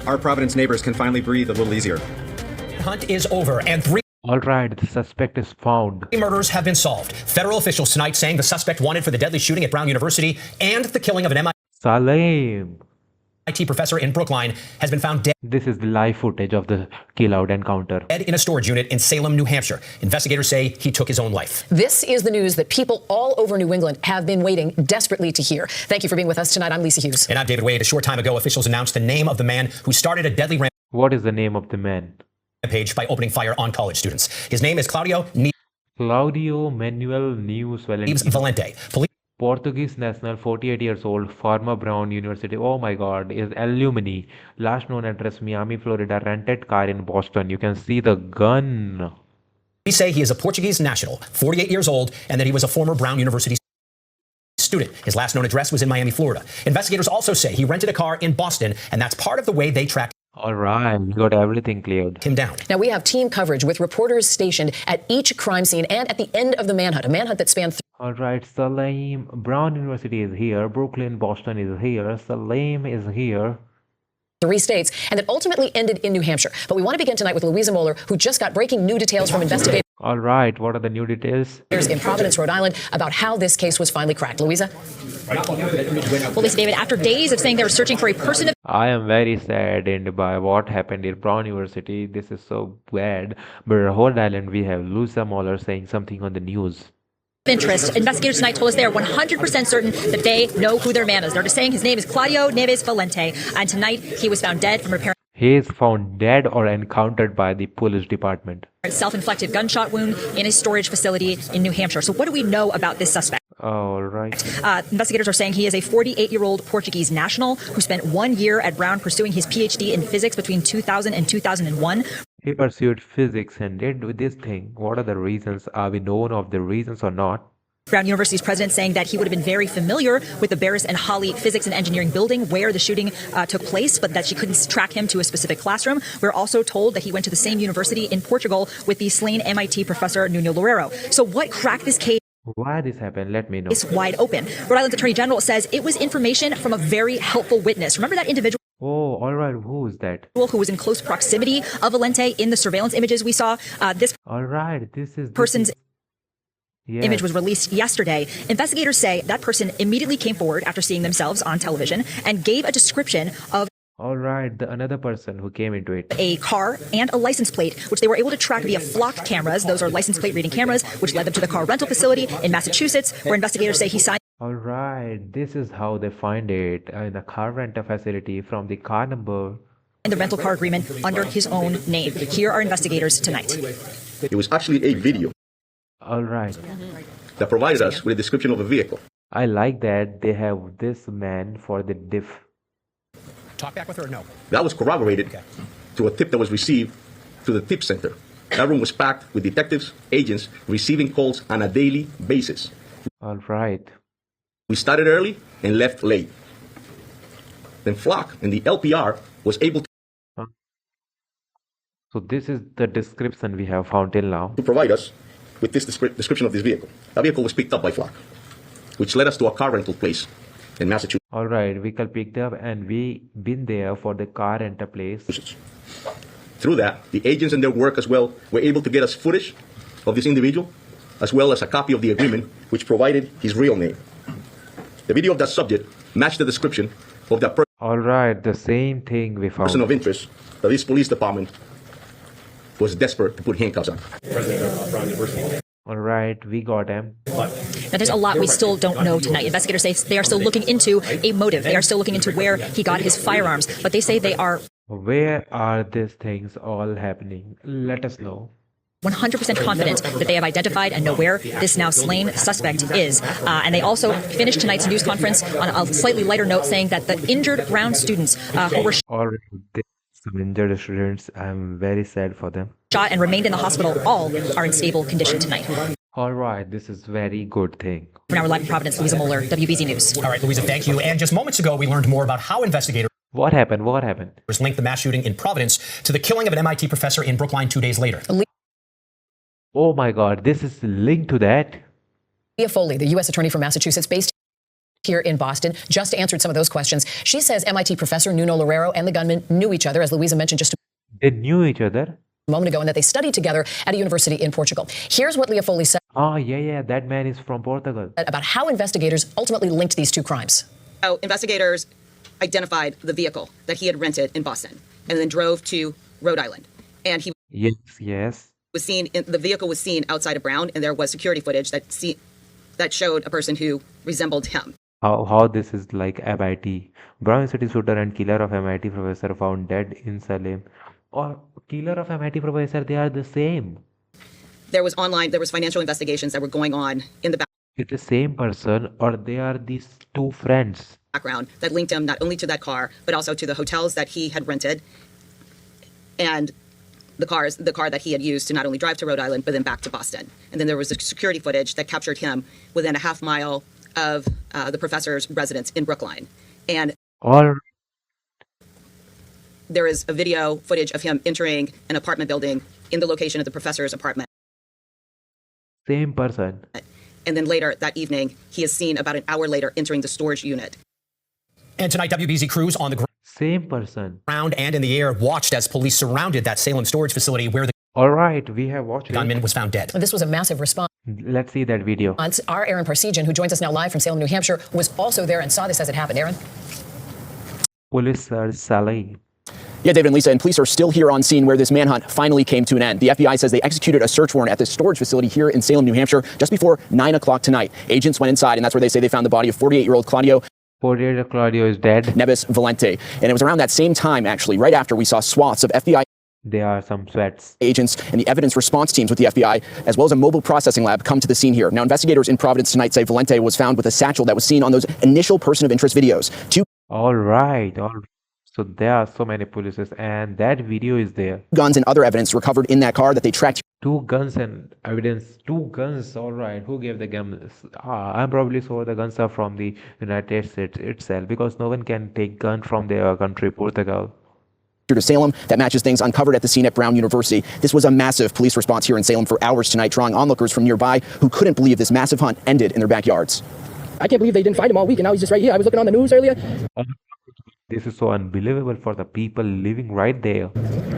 our Providence neighbors can finally breathe a little easier. Hunt is over and three Alright, the suspect is found. murders have been solved. Federal officials tonight saying the suspect wanted for the deadly shooting at Brown University and the killing of an Salim. MIT professor in Brookline has been found dead This is the live footage of the kill-out encounter. in a storage unit in Salem, New Hampshire. Investigators say he took his own life. This is the news that people all over New England have been waiting desperately to hear. Thank you for being with us tonight. I'm Lisa Hughes. And I'm David Wade. A short time ago, officials announced the name of the man who started a deadly What is the name of the man? rampage by opening fire on college students. His name is Claudio Claudio Manuel Neves Valente. Police Portuguese national, 48 years old, former Brown University. Oh my God, is alumni. Last known address Miami, Florida. Rented car in Boston. You can see the gun. say he is a Portuguese national, 48 years old, and that he was a former Brown University student. His last known address was in Miami, Florida. Investigators also say he rented a car in Boston, and that's part of the way they tracked All right, we got everything cleared. him down. Now, we have team coverage with reporters stationed at each crime scene and at the end of the manhunt, a manhunt that spanned All right, Salim, Brown University is here. Brooklyn, Boston is here. Salim is here. 3 states, and that ultimately ended in New Hampshire. But we want to begin tonight with Louisa Moeller, who just got breaking new details from investigators All right, what are the new details? in Providence, Rhode Island, about how this case was finally cracked. Louisa? Well, Lisa, David, after days of saying they were searching for a person of I am very saddened by what happened in Brown University. This is so bad. But in Rhode Island, we have Louisa Moeller saying something on the news. interest, investigators tonight told us they are 100% certain that they know who their man is. They're just saying his name is Claudio Neves Valente, and tonight he was found dead from repairing He is found dead or encountered by the police department. a self-inflicted gunshot wound in a storage facility in New Hampshire. So what do we know about this suspect? All right. Investigators are saying he is a 48-year-old Portuguese national who spent 1 year at Brown pursuing his PhD in physics between 2000 and 2001. He pursued physics and did this thing. What are the reasons? Are we known of the reasons or not? Brown University's president saying that he would have been very familiar with the Barris and Holly Physics and Engineering building where the shooting took place, but that she couldn't track him to a specific classroom. We're also told that he went to the same university in Portugal with the slain MIT professor Nuno Loureiro. So what cracked this case? Why this happened? Let me know. Is wide open. Rhode Island's Attorney General says it was information from a very helpful witness. Remember that individual Oh, all right. Who is that? who was in close proximity of Valente in the surveillance images we saw? This All right. This person's yes. image was released yesterday. Investigators say that person immediately came forward after seeing themselves on television and gave a description of All right. Another person who came into it. a car and a license plate, which they were able to track via flock cameras. Those are license plate reading cameras, which led them to the car rental facility in Massachusetts, where investigators say he signed All right. This is how they find it in the car rental facility from the car number. the rental car agreement under his own name. Here are investigators tonight. It was actually a video All right. that provided us with a description of a vehicle. I like that they have this man for the diff. Talk back with her or no? That was corroborated to a tip that was received through the tip center. That room was packed with detectives, agents receiving calls on a daily basis. All right. We started early and left late. Then Flock and the LPR was able So this is the description we have found till now. to provide us with this description of this vehicle. That vehicle was picked up by Flock, which led us to a car rental place in Massachusetts. All right. Vehicle picked up and we been there for the car rental place. Through that, the agents and their work as well were able to get us footage of this individual, as well as a copy of the agreement, which provided his real name. The video of that subject matched the description of that All right. The same thing we person found. of interest that this police department was desperate to put handcuffs on. All right. We got him. Now, there's a lot we still don't know tonight. Investigators say they are still looking into a motive. They are still looking into where he got his firearms, but they say they are Where are these things all happening? Let us know. 100% confident that they have identified and know where this now slain suspect is. And they also finished tonight's news conference on a slightly lighter note, saying that the injured Brown students who were All right. There's some injured students. I'm very sad for them. shot and remained in the hospital all are in stable condition tonight. All right. This is very good thing. For now, we're live in Providence, Louisa Moeller, WBZ News. All right, Louisa, thank you. And just moments ago, we learned more about how investigators What happened? What happened? linked the mass shooting in Providence to the killing of an MIT professor in Brookline 2 days later. Oh my God. This is linked to that. Leah Foley, the U.S. Attorney for Massachusetts, based here in Boston just answered some of those questions. She says MIT professor Nuno Loureiro and the gunman knew each other, as Louisa mentioned just They knew each other. a moment ago, and that they studied together at a university in Portugal. Here's what Leah Foley said Oh, yeah, that man is from Portugal. about how investigators ultimately linked these two crimes. How investigators identified the vehicle that he had rented in Boston and then drove to Rhode Island. And he Yes. was seen, the vehicle was seen outside of Brown, and there was security footage that showed a person who resembled him. How this is like MIT. Brown City shooter and killer of MIT professor found dead in Salem. Or killer of MIT professor, they are the same. There was financial investigations that were going on in the It's the same person, or they are these two friends. background that linked him not only to that car, but also to the hotels that he had rented and the car that he had used to not only drive to Rhode Island, but then back to Boston. And then there was security footage that captured him within a half mile of the professor's residence in Brookline. And All there is a video footage of him entering an apartment building in the location of the professor's apartment. same person. And then later that evening, he is seen about an hour later entering the storage unit. And tonight, WBZ crews on the Same person. ground and in the air watched as police surrounded that Salem storage facility where the All right, we have watched it. gunman was found dead. This was a massive response. Let's see that video. Our Aaron Parsegian, who joins us now live from Salem, New Hampshire, was also there and saw this as it happened. Aaron? Police search Salem. Yeah, David and Lisa, and police are still here on scene where this manhunt finally came to an end. The FBI says they executed a search warrant at this storage facility here in Salem, New Hampshire, just before 9 o'clock tonight. Agents went inside, and that's where they say they found the body of 48-year-old Claudio 48 Claudio is dead. Neves Valente. And it was around that same time, actually, right after we saw swaths of FBI There are some sweats. agents and the evidence response teams with the FBI, as well as a mobile processing lab, come to the scene here. Now, investigators in Providence tonight say Valente was found with a satchel that was seen on those initial person of interest videos. Two All right. So there are so many polices, and that video is there. guns and other evidence recovered in that car that they tracked 2 guns and evidence. 2 guns. All right. Who gave the guns? I'm probably sure the guns are from the United States itself, because no one can take gun from their country, Portugal. to Salem that matches things uncovered at the scene at Brown University. This was a massive police response here in Salem for hours tonight, drawing onlookers from nearby who couldn't believe this massive hunt ended in their backyards. I can't believe they didn't find him all week, and now he's just right here. I was looking on the news earlier, This is so unbelievable for the people living right there.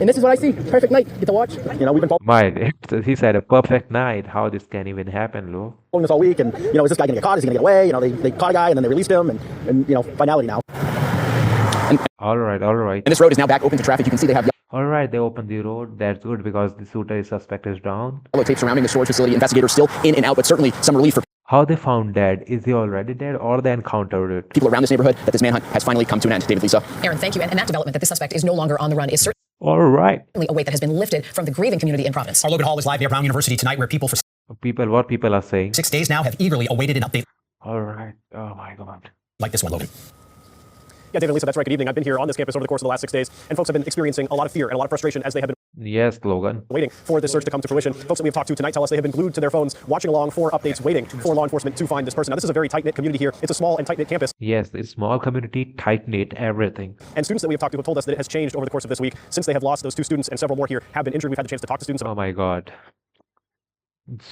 and this is what I see. Perfect night. Get to watch. You know, we've been He said a perfect night. How this can even happen, Lou? following this all week, and, you know, is this guy going to get caught? Is he going to get away? You know, they caught a guy, and then they released him, and you know, finality now. All right. And this road is now back open to traffic. You can see they have All right, they opened the road. That's good, because the shooter is suspect is down. yellow tape surrounding the storage facility. Investigators still in and out, but certainly some relief for How they found dead? Is he already dead, or they encountered it? people around this neighborhood that this manhunt has finally come to an end. David, Lisa. Aaron, thank you. And that development that this suspect is no longer on the run is certainly All right. a weight that has been lifted from the grieving community in Providence. Our Logan Hall is live near Brown University tonight where people for What people are saying. 6 days now have eagerly awaited an update All right. Oh my God. like this one, Logan. Yeah, David and Lisa, that's right. Good evening. I've been here on this campus over the course of the last 6 days, and folks have been experiencing a lot of fear and a lot of frustration as they have been Yes, Logan. waiting for this search to come to fruition. Folks that we have talked to tonight tell us they have been glued to their phones, watching along for updates, waiting for law enforcement to find this person. Now, this is a very tight-knit community here. It's a small and tight-knit campus, Yes, it's small community, tight knit, everything. and students that we have talked to have told us that it has changed over the course of this week. Since they have lost those 2 students and several more here have been injured, we've had the chance to talk to students Oh my God.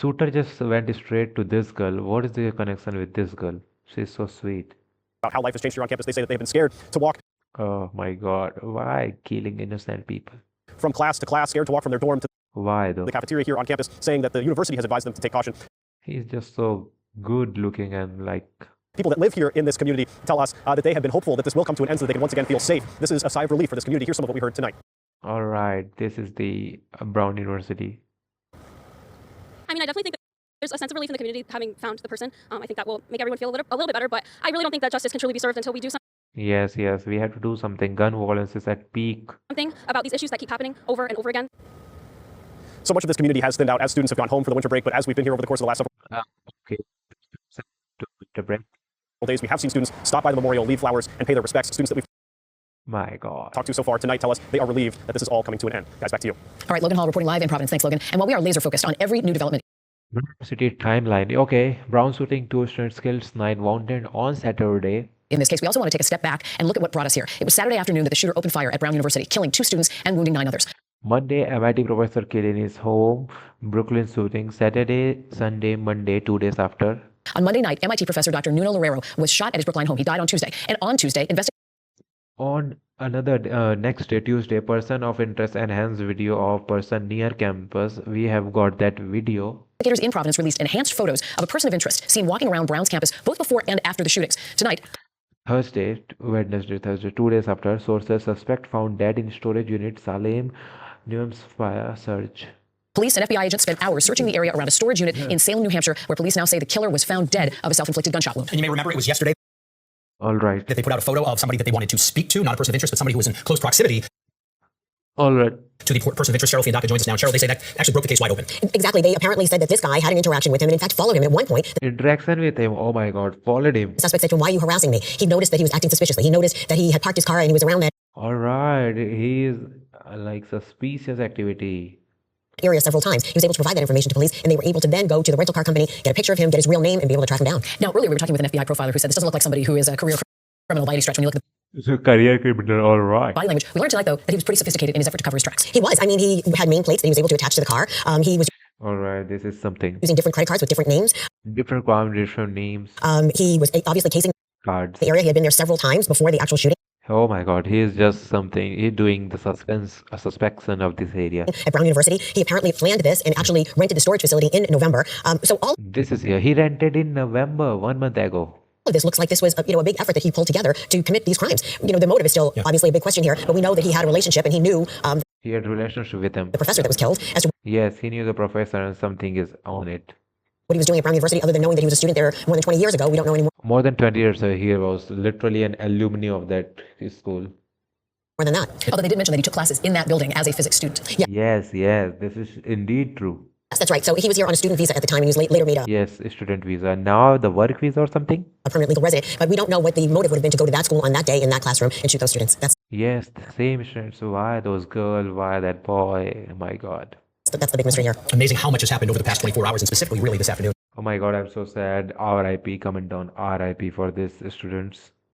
Shooter just went straight to this girl. What is the connection with this girl? She's so sweet. about how life has changed here on campus. They say that they have been scared to walk Oh my God. Why killing innocent people? from class to class, scared to walk from their dorm to Why though? the cafeteria here on campus, saying that the university has advised them to take caution. He's just so good looking and like. People that live here in this community tell us that they have been hopeful that this will come to an end so that they can once again feel safe. This is a sigh of relief for this community. Here's some of what we heard tonight. All right, this is the Brown University. I mean, I definitely think that there's a sense of relief in the community having found the person. I think that will make everyone feel a little bit better, but I really don't think that justice can truly be served until we do Yes, we have to do something. Gun violence is at peak. something about these issues that keep happening over and over again. So much of this community has thinned out as students have gone home for the winter break, but as we've been here over the course of the last Okay. To break. several days, we have seen students stop by the memorial, leave flowers, and pay their respects. Students that we've My God. talked to so far tonight tell us they are relieved that this is all coming to an end. Guys, back to you. All right, Logan Hall reporting live in Providence. Thanks, Logan. And while we are laser focused on every new development University timeline. Okay. Brown shooting, 2 students killed, 9 wounded on Saturday. in this case, we also want to take a step back and look at what brought us here. It was Saturday afternoon that the shooter opened fire at Brown University, killing 2 students and wounding 9 others. Monday, MIT professor killed in his home. Brooklyn shooting. Saturday, Sunday, Monday, 2 days after. On Monday night, MIT professor Dr. Nuno Loureiro was shot at his Brookline home. He died on Tuesday. And on Tuesday, On another next day, Tuesday, person of interest enhanced video of person near campus. We have got that video. investigators in Providence released enhanced photos of a person of interest seen walking around Brown's campus both before and after the shootings. Tonight, Wednesday, Thursday, 2 days after, sources suspect found dead in storage unit, Salem, New Hampshire search. police and FBI agents spent hours searching the area around a storage unit in Salem, New Hampshire, where police now say the killer was found dead of a self-inflicted gunshot wound. And you may remember it was yesterday All right. that they put out a photo of somebody that they wanted to speak to, not a person of interest, but somebody who was in close proximity All right. to the person of interest. Cheryl Fiandaca joins us now. Cheryl, they say that actually broke the case wide open. Exactly. They apparently said that this guy had an interaction with him and in fact followed him at one point. Interaction with him. Oh my God. Followed him. The suspect said to him, "Why are you harassing me?" He noticed that he was acting suspiciously. He noticed that he had parked his car and he was around that All right. He's like suspicious activity. area several times. He was able to provide that information to police, and they were able to then go to the rental car company, get a picture of him, get his real name, and be able to track him down. Now, earlier we were talking with an FBI profiler who said this doesn't look like somebody who is a career criminal by any stretch when you look at It's a career criminal. All right. the body language. We learned tonight, though, that he was pretty sophisticated in his effort to cover his tracks. He was. I mean, he had name plates that he was able to attach to the car. He was All right. This is something. using different credit cards with different names. Different crime, different names. He was obviously casing Cards. the area. He had been there several times before the actual shooting. Oh my God. He's just something. He's doing the suspension of this area. At Brown University, he apparently planned this and actually rented the storage facility in November. So all This is here. He rented in November, 1 month ago. of this looks like this was a big effort that he pulled together to commit these crimes. The motive is still obviously a big question here, but we know that he had a relationship and he knew He had a relationship with him. the professor that was killed as to Yes, he knew the professor and something is on it. what he was doing at Brown University, other than knowing that he was a student there more than 20 years ago. We don't know any More than 20 years he was literally an alumni of that school. more than that. Although they did mention that he took classes in that building as a physics student. Yeah. Yes, this is indeed true. Yes, that's right. So he was here on a student visa at the time, and he was later made Yes, student visa. Now the work visa or something? a permanent legal resident. But we don't know what the motive would have been to go to that school on that day in that classroom and shoot those students. That's Yes, the same students. So why those girls? Why that boy? Oh my God. the big mystery here. Amazing how much has happened over the past 24 hours, and specifically really this afternoon. Oh my God, I'm so sad. RIP coming down. RIP for these students.